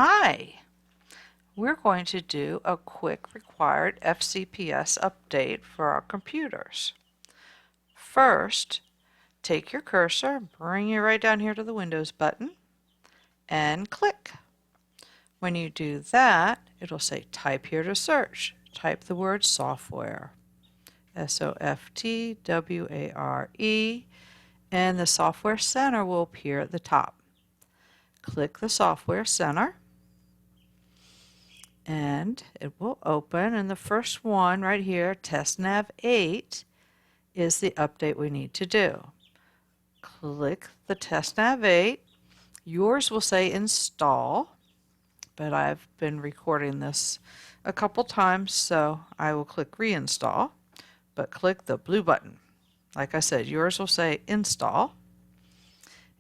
Hi! We're going to do a quick required FCPS update for our computers. First, take your cursor, bring it right down here to the Windows button, and click. When you do that, it'll say type here to search. Type the word software. SOFTWARE, and the Software Center will appear at the top. Click the Software Center, and it will open, and the first one right here, TestNav 8, is the update we need to do. Click the TestNav 8. Yours will say install, but I've been recording this a couple times, so I will click reinstall, but click the blue button. Like I said, yours will say install,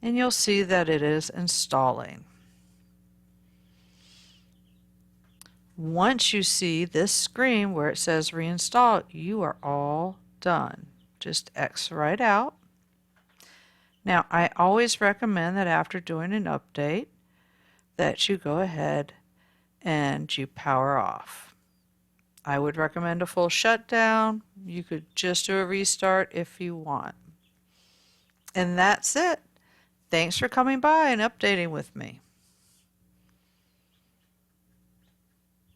and you'll see that it is installing. Once you see this screen where it says reinstall, you are all done. Just X right out. Now, I always recommend that after doing an update that you go ahead and you power off. I would recommend a full shutdown. You could just do a restart if you want. And that's it. Thanks for coming by and updating with me.